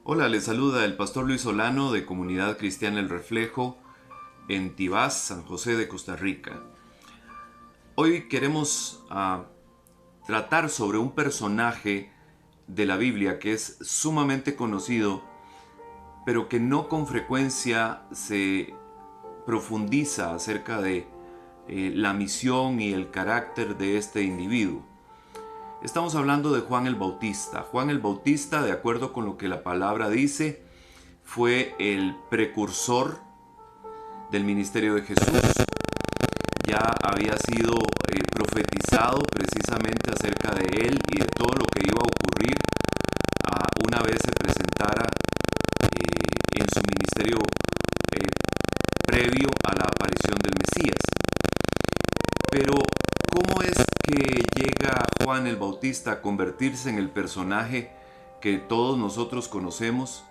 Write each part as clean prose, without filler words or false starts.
Hola, les saluda el pastor Luis Solano de Comunidad Cristiana El Reflejo en Tibás, San José de Costa Rica. Hoy queremos tratar sobre un personaje de la Biblia que es sumamente conocido, pero que no con frecuencia se profundiza acerca de la misión y el carácter de este individuo. Estamos hablando de Juan el Bautista. Juan el Bautista, de acuerdo con lo que la palabra dice, fue el precursor del ministerio de Jesús. Ya había sido profetizado precisamente acerca de él y de todo lo que iba a ocurrir una vez se presentara en su ministerio previo a la aparición del Mesías. Pero, ¿cómo es que llega Juan el Bautista a convertirse en el personaje que todos nosotros conocemos?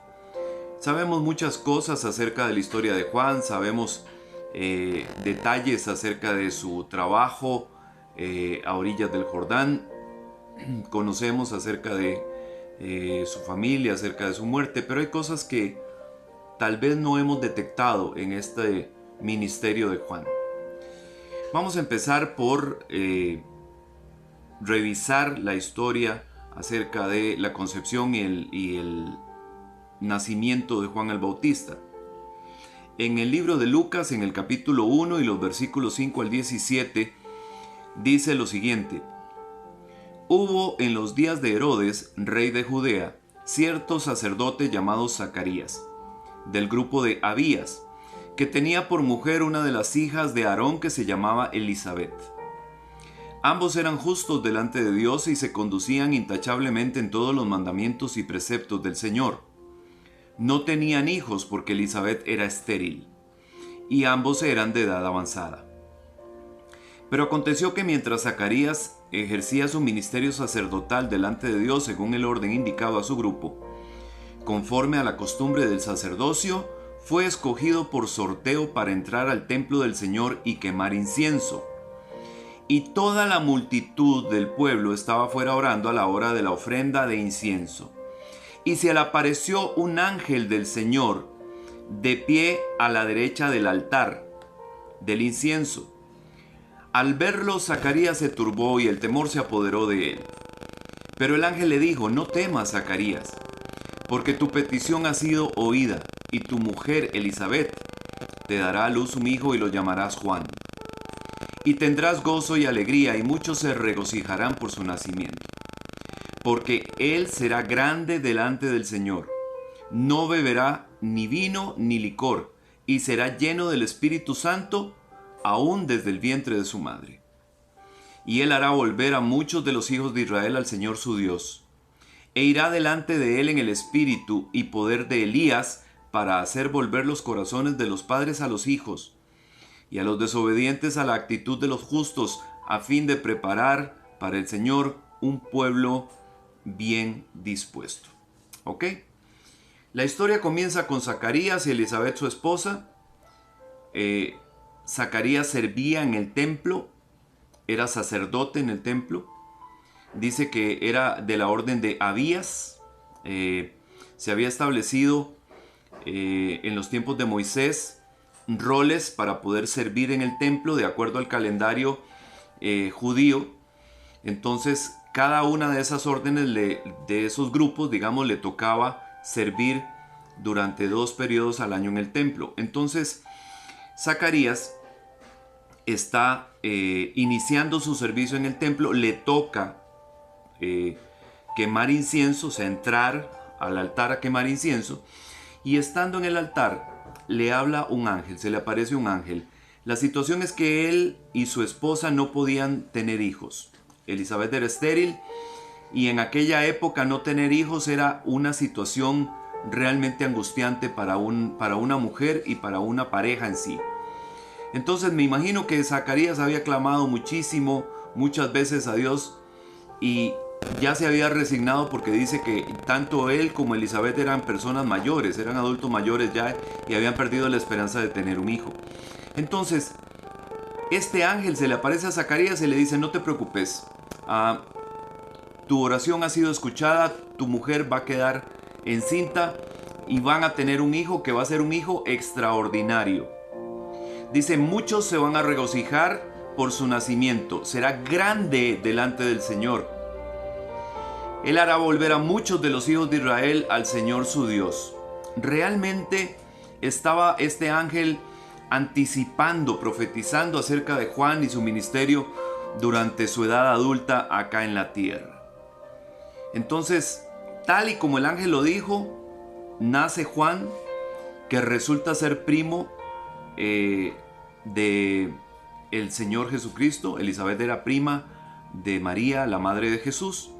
Sabemos muchas cosas acerca de la historia de Juan, sabemos detalles acerca de su trabajo a orillas del Jordán, conocemos acerca de su familia, acerca de su muerte, pero hay cosas que tal vez no hemos detectado en este ministerio de Juan. Vamos a empezar por revisar la historia acerca de la concepción y el nacimiento de Juan el Bautista. En el libro de Lucas, en el capítulo 1 y los versículos 5 al 17, dice lo siguiente: Hubo en los días de Herodes, rey de Judea, cierto sacerdote llamado Zacarías, del grupo de Abías, que tenía por mujer una de las hijas de Aarón que se llamaba Elisabet. Ambos eran justos delante de Dios y se conducían intachablemente en todos los mandamientos y preceptos del Señor. No tenían hijos porque Elisabet era estéril, y ambos eran de edad avanzada. Pero aconteció que mientras Zacarías ejercía su ministerio sacerdotal delante de Dios según el orden indicado a su grupo, conforme a la costumbre del sacerdocio, fue escogido por sorteo para entrar al templo del Señor y quemar incienso. Y toda la multitud del pueblo estaba fuera orando a la hora de la ofrenda de incienso. Y se le apareció un ángel del Señor de pie a la derecha del altar del incienso. Al verlo, Zacarías se turbó y el temor se apoderó de él. Pero el ángel le dijo: No temas, Zacarías, porque tu petición ha sido oída, y tu mujer Elisabet te dará a luz un hijo y lo llamarás Juan. Y tendrás gozo y alegría, y muchos se regocijarán por su nacimiento. Porque él será grande delante del Señor. No beberá ni vino ni licor, y será lleno del Espíritu Santo, aún desde el vientre de su madre. Y él hará volver a muchos de los hijos de Israel al Señor su Dios. E irá delante de él en el espíritu y poder de Elías, para hacer volver los corazones de los padres a los hijos, y a los desobedientes a la actitud de los justos, a fin de preparar para el Señor un pueblo bien dispuesto. ¿Ok? La historia comienza con Zacarías y Elisabet, su esposa. Zacarías servía en el templo, era sacerdote en el templo. Dice que era de la orden de Abías. Se había establecido en los tiempos de Moisés roles para poder servir en el templo de acuerdo al calendario judío. Entonces, cada una de esas órdenes de esos grupos, digamos, le tocaba servir durante 2 periodos al año en el templo. Entonces, Zacarías está iniciando su servicio en el templo, le toca quemar incienso, o sea, entrar al altar a quemar incienso, y estando en el altar le habla un ángel, se le aparece un ángel. La situación es que él y su esposa no podían tener hijos. Elisabet era estéril y en aquella época no tener hijos era una situación realmente angustiante para una mujer y para una pareja en sí. Entonces me imagino que Zacarías había clamado muchas veces a Dios y ya se había resignado, porque dice que tanto él como Elisabet eran personas mayores, eran adultos mayores ya y habían perdido la esperanza de tener un hijo. Entonces, este ángel se le aparece a Zacarías y le dice: no te preocupes, tu oración ha sido escuchada, tu mujer va a quedar encinta y van a tener un hijo que va a ser un hijo extraordinario. Dice, muchos se van a regocijar por su nacimiento, será grande delante del Señor. Él hará volver a muchos de los hijos de Israel al Señor su Dios. Realmente estaba este ángel anticipando, profetizando acerca de Juan y su ministerio durante su edad adulta acá en la tierra. Entonces, tal y como el ángel lo dijo, nace Juan, que resulta ser primo de el Señor Jesucristo. Elizabeth era prima de María, la madre de Jesús.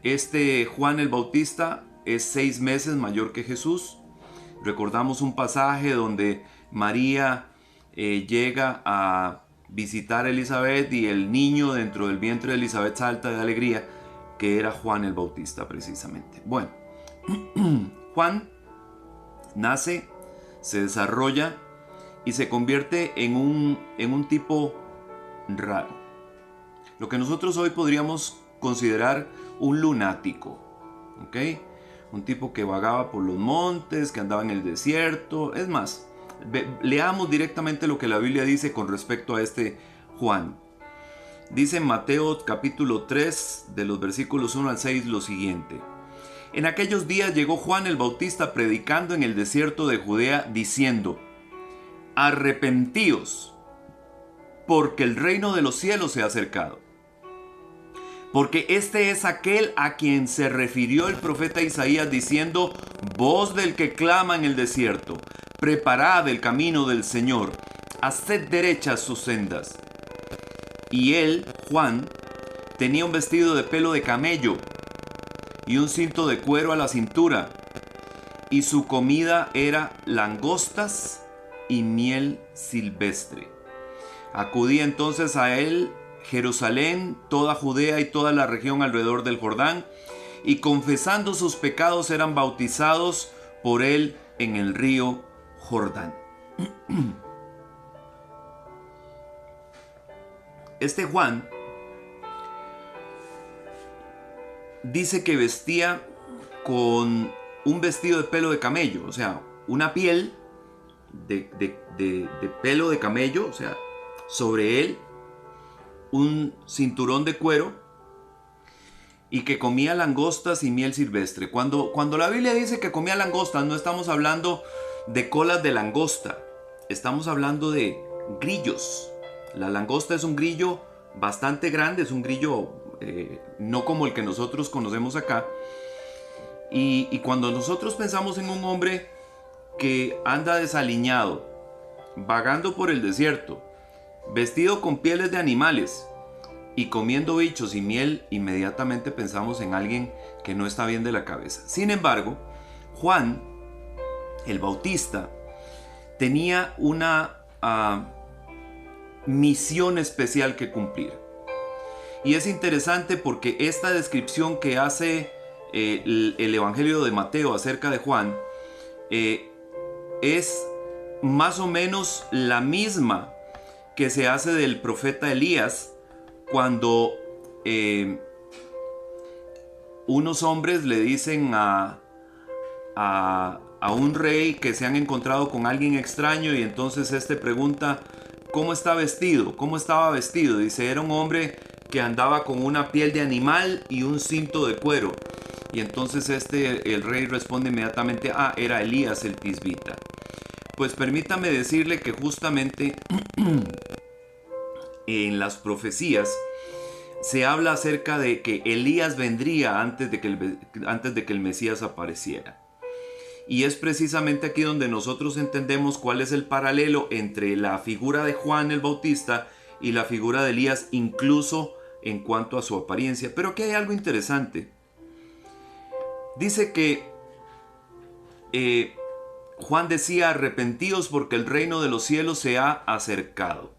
Este Juan el Bautista es 6 meses mayor que Jesús. Recordamos un pasaje donde María llega a visitar a Elizabeth y el niño dentro del vientre de Elizabeth salta de alegría, que era Juan el Bautista precisamente. Bueno, Juan nace, se desarrolla y se convierte en un tipo raro. Lo que nosotros hoy podríamos considerar un lunático, ¿ok? Un tipo que vagaba por los montes, que andaba en el desierto. Es más, leamos directamente lo que la Biblia dice con respecto a este Juan. Dice en Mateo capítulo 3, de los versículos 1 al 6, lo siguiente. En aquellos días llegó Juan el Bautista predicando en el desierto de Judea, diciendo: arrepentíos, porque el reino de los cielos se ha acercado. Porque este es aquel a quien se refirió el profeta Isaías diciendo: voz del que clama en el desierto, preparad el camino del Señor, haced derechas sus sendas. Y él, Juan, tenía un vestido de pelo de camello y un cinto de cuero a la cintura, y su comida era langostas y miel silvestre. Acudía entonces a él Jerusalén, toda Judea y toda la región alrededor del Jordán, y confesando sus pecados eran bautizados por él en el río Jordán. Este Juan dice que vestía con un vestido de pelo de camello, o sea, una piel de pelo de camello, o sea, sobre él un cinturón de cuero, y que comía langostas y miel silvestre. Cuando la Biblia dice que comía langostas, no estamos hablando de colas de langosta, estamos hablando de grillos. La langosta es un grillo bastante grande, es un grillo no como el que nosotros conocemos acá. Y cuando nosotros pensamos en un hombre que anda desaliñado, vagando por el desierto, vestido con pieles de animales y comiendo bichos y miel, inmediatamente pensamos en alguien que no está bien de la cabeza. Sin embargo, Juan el Bautista tenía una misión especial que cumplir. Y es interesante porque esta descripción que hace el Evangelio de Mateo acerca de Juan es más o menos la misma que se hace del profeta Elías cuando unos hombres le dicen a un rey que se han encontrado con alguien extraño, y entonces este pregunta: ¿cómo está vestido? ¿Cómo estaba vestido? Dice: era un hombre que andaba con una piel de animal y un cinto de cuero. Y entonces el rey responde inmediatamente: era Elías el tisbita. Pues permítame decirle que justamente en las profecías se habla acerca de que Elías vendría antes de que el Mesías apareciera. Y es precisamente aquí donde nosotros entendemos cuál es el paralelo entre la figura de Juan el Bautista y la figura de Elías, incluso en cuanto a su apariencia. Pero aquí hay algo interesante. Dice que Juan decía: arrepentíos porque el reino de los cielos se ha acercado.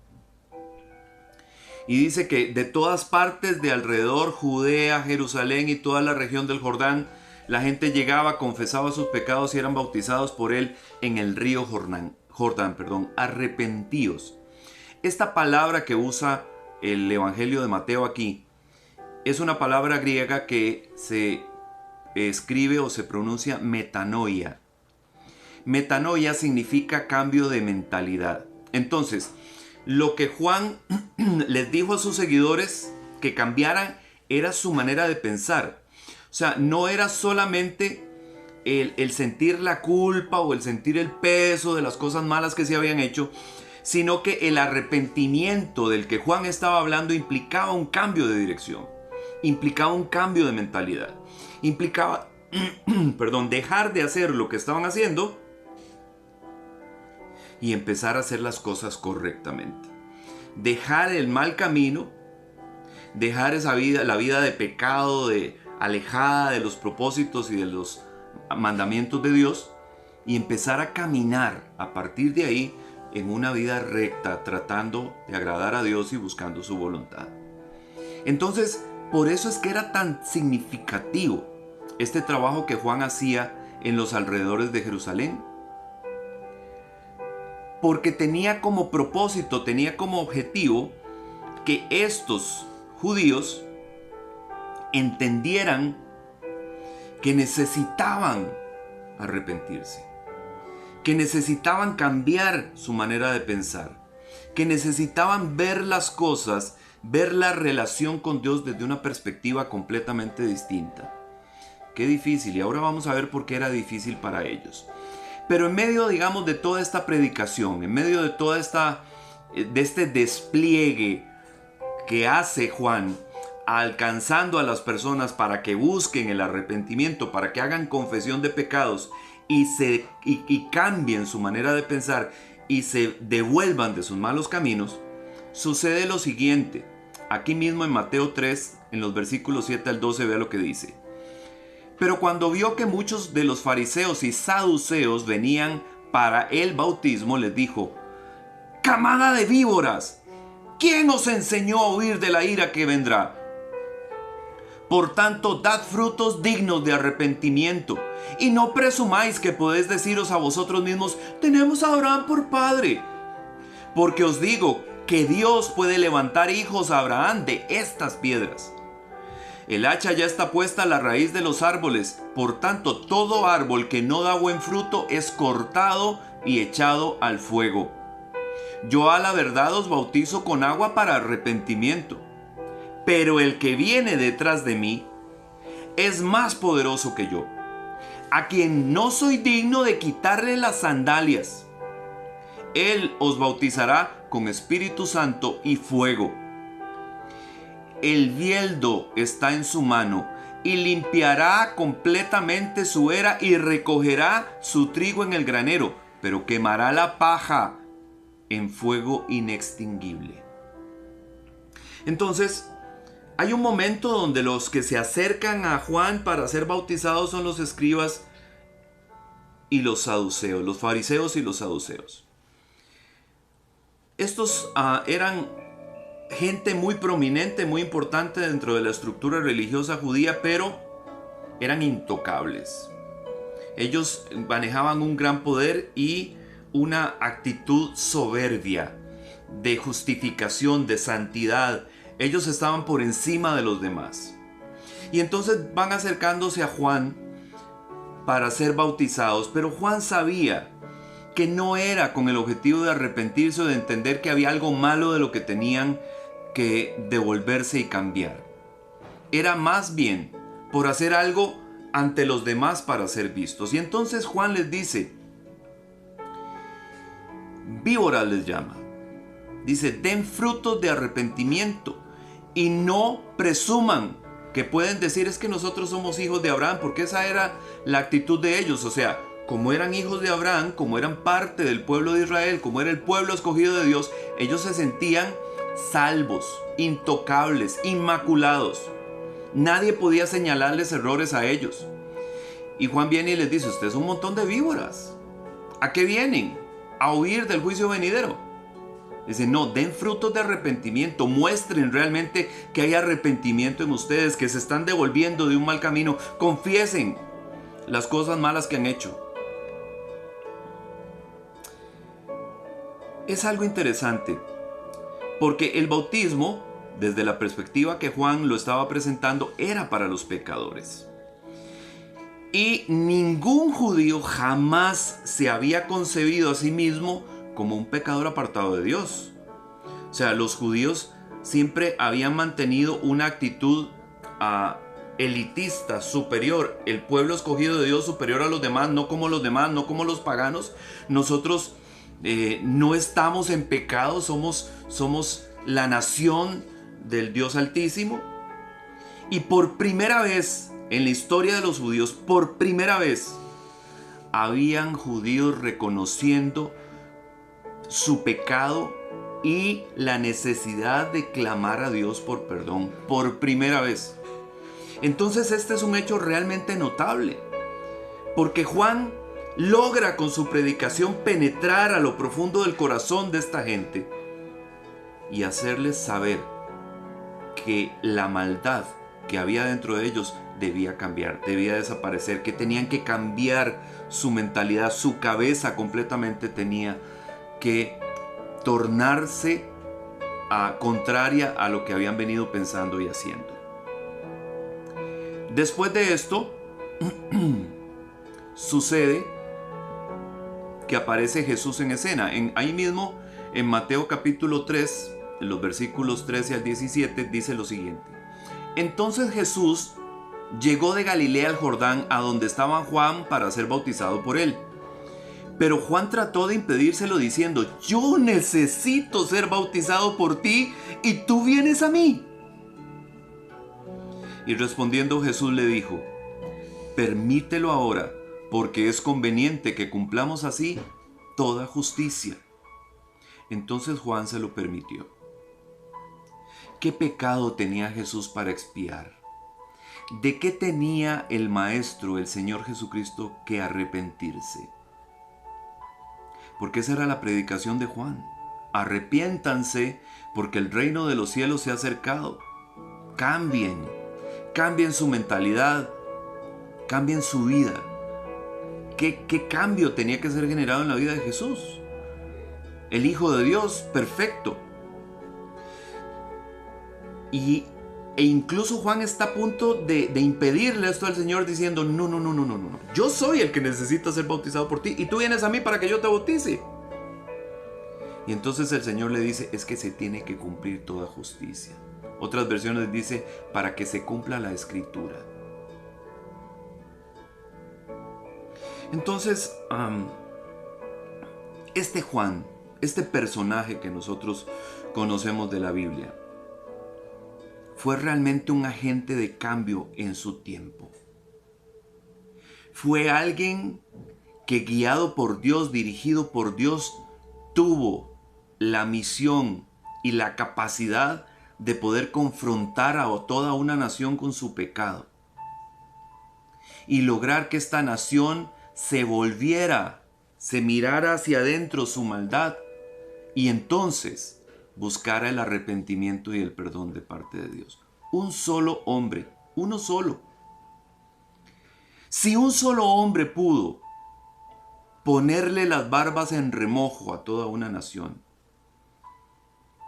Y dice que de todas partes de alrededor, Judea, Jerusalén y toda la región del Jordán, la gente llegaba, confesaba sus pecados y eran bautizados por él en el río Jordán. Arrepentíos. Esta palabra que usa el Evangelio de Mateo aquí es una palabra griega que se escribe o se pronuncia metanoia. Metanoia significa cambio de mentalidad. Entonces, lo que Juan les dijo a sus seguidores que cambiaran era su manera de pensar. O sea, no era solamente el sentir la culpa o el sentir el peso de las cosas malas que se habían hecho, sino que el arrepentimiento del que Juan estaba hablando implicaba un cambio de dirección, implicaba un cambio de mentalidad, implicaba, dejar de hacer lo que estaban haciendo y empezar a hacer las cosas correctamente. Dejar el mal camino, dejar esa vida, la vida de pecado, alejada de los propósitos y de los mandamientos de Dios, y empezar a caminar a partir de ahí en una vida recta, tratando de agradar a Dios y buscando su voluntad. Entonces, por eso es que era tan significativo este trabajo que Juan hacía en los alrededores de Jerusalén. Porque tenía como propósito, tenía como objetivo que estos judíos entendieran que necesitaban arrepentirse, que necesitaban cambiar su manera de pensar, que necesitaban ver las cosas, ver la relación con Dios desde una perspectiva completamente distinta. Qué difícil, y ahora vamos a ver por qué era difícil para ellos. Pero en medio, digamos, de toda esta predicación, en medio de toda de este despliegue que hace Juan, alcanzando a las personas para que busquen el arrepentimiento, para que hagan confesión de pecados y cambien su manera de pensar y se devuelvan de sus malos caminos, sucede lo siguiente. Aquí mismo en Mateo 3, en los versículos 7 al 12, vea lo que dice. Pero cuando vio que muchos de los fariseos y saduceos venían para el bautismo, les dijo: ¡Camada de víboras! ¿Quién os enseñó a huir de la ira que vendrá? Por tanto, dad frutos dignos de arrepentimiento, y no presumáis que podéis deciros a vosotros mismos: tenemos a Abraham por padre. Porque os digo que Dios puede levantar hijos a Abraham de estas piedras. El hacha ya está puesta a la raíz de los árboles, por tanto, todo árbol que no da buen fruto es cortado y echado al fuego. Yo a la verdad os bautizo con agua para arrepentimiento, pero el que viene detrás de mí es más poderoso que yo, a quien no soy digno de quitarle las sandalias. Él os bautizará con Espíritu Santo y fuego. El bieldo está en su mano y limpiará completamente su era y recogerá su trigo en el granero, pero quemará la paja en fuego inextinguible. Entonces, hay un momento donde los que se acercan a Juan para ser bautizados son los escribas y los saduceos, los fariseos y los saduceos. Estos eran gente muy prominente, muy importante dentro de la estructura religiosa judía, pero eran intocables. Ellos manejaban un gran poder y una actitud soberbia, de justificación, de santidad. Ellos estaban por encima de los demás. Y entonces van acercándose a Juan para ser bautizados, pero Juan sabía que no era con el objetivo de arrepentirse o de entender que había algo malo de lo que tenían que devolverse y cambiar. Era más bien por hacer algo ante los demás para ser vistos. Y entonces Juan les dice, víboras les llama. Dice, den frutos de arrepentimiento y no presuman que pueden decir es que nosotros somos hijos de Abraham, porque esa era la actitud de ellos. O sea, como eran hijos de Abraham, como eran parte del pueblo de Israel, como era el pueblo escogido de Dios, ellos se sentían salvos, intocables, inmaculados. Nadie podía señalarles errores a ellos. Y Juan viene y les dice, ustedes son un montón de víboras. ¿A qué vienen? A huir del juicio venidero. Dice, no, den frutos de arrepentimiento, muestren realmente que hay arrepentimiento en ustedes, que se están devolviendo de un mal camino, confiesen las cosas malas que han hecho. Es algo interesante, porque el bautismo, desde la perspectiva que Juan lo estaba presentando, era para los pecadores. Y ningún judío jamás se había concebido a sí mismo como un pecador apartado de Dios. O sea, los judíos siempre habían mantenido una actitud elitista, superior. El pueblo escogido de Dios superior a los demás, no como los demás, no como los paganos. Nosotros no estamos en pecado, somos la nación del Dios Altísimo. Y por primera vez en la historia de los judíos, por primera vez, habían judíos reconociendo su pecado y la necesidad de clamar a Dios por perdón, por primera vez. Entonces este es un hecho realmente notable, porque Juan logra con su predicación penetrar a lo profundo del corazón de esta gente y hacerles saber que la maldad que había dentro de ellos debía cambiar, debía desaparecer, que tenían que cambiar su mentalidad, su cabeza completamente tenía que tornarse contraria a lo que habían venido pensando y haciendo. Después de esto, sucede que aparece Jesús en escena. Ahí mismo, en Mateo capítulo 3, en los versículos 13 al 17, dice lo siguiente. Entonces Jesús llegó de Galilea al Jordán, a donde estaba Juan, para ser bautizado por él. Pero Juan trató de impedírselo diciendo, yo necesito ser bautizado por ti y tú vienes a mí. Y respondiendo Jesús le dijo, permítelo ahora, porque es conveniente que cumplamos así toda justicia. Entonces Juan se lo permitió. ¿Qué pecado tenía Jesús para expiar? ¿De qué tenía el Maestro, el Señor Jesucristo, que arrepentirse? Porque esa era la predicación de Juan. Arrepiéntanse porque el reino de los cielos se ha acercado. Cambien su mentalidad, cambien su vida. ¿Qué cambio tenía que ser generado en la vida de Jesús? El Hijo de Dios, perfecto. E incluso Juan está a punto de impedirle esto al Señor diciendo, no. Yo soy el que necesita ser bautizado por ti y tú vienes a mí para que yo te bautice. Y entonces el Señor le dice, es que se tiene que cumplir toda justicia. Otras versiones dice, para que se cumpla la Escritura. Entonces, este Juan, este personaje que nosotros conocemos de la Biblia, fue realmente un agente de cambio en su tiempo. Fue alguien que, guiado por Dios, dirigido por Dios, tuvo la misión y la capacidad de poder confrontar a toda una nación con su pecado y lograr que esta nación se volviera, se mirara hacia adentro su maldad y entonces buscara el arrepentimiento y el perdón de parte de Dios. Un solo hombre, uno solo. Si un solo hombre pudo ponerle las barbas en remojo a toda una nación,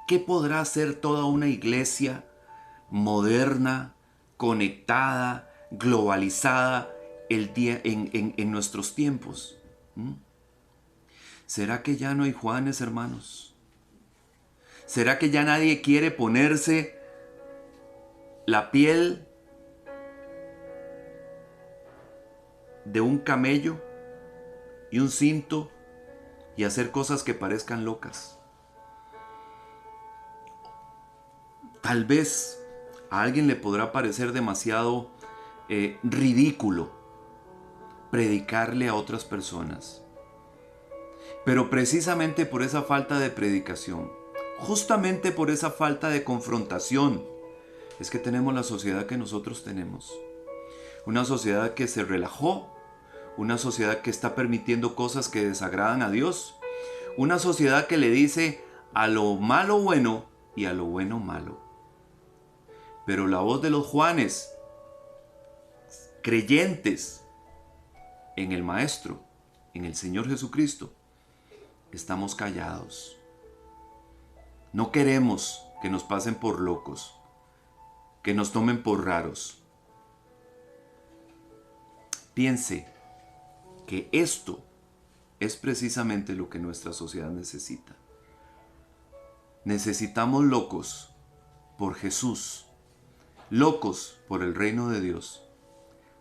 ¿qué podrá hacer toda una iglesia moderna, conectada, globalizada en nuestros tiempos? ¿Será que ya no hay Juanes, hermanos? ¿Será que ya nadie quiere ponerse la piel de un camello y un cinto y hacer cosas que parezcan locas? Tal vez a alguien le podrá parecer demasiado ridículo predicarle a otras personas. Pero precisamente por esa falta de predicación, justamente por esa falta de confrontación, es que tenemos la sociedad que nosotros tenemos. Una sociedad que se relajó, una sociedad que está permitiendo cosas que desagradan a Dios, una sociedad que le dice a lo malo bueno y a lo bueno malo. Pero la voz de los Juanes, creyentes en el Maestro, en el Señor Jesucristo, estamos callados. No queremos que nos pasen por locos, que nos tomen por raros. piense que esto es precisamente lo que nuestra sociedad necesita. Necesitamos locos por Jesús, locos por el reino de Dios,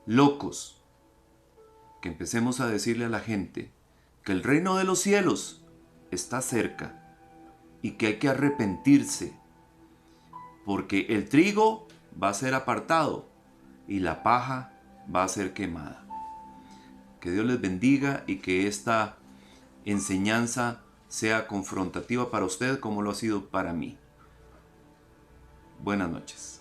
locos que empecemos a decirle a la gente que el reino de los cielos está cerca y que hay que arrepentirse, porque el trigo va a ser apartado y la paja va a ser quemada. Que Dios les bendiga y que esta enseñanza sea confrontativa para usted como lo ha sido para mí. Buenas noches.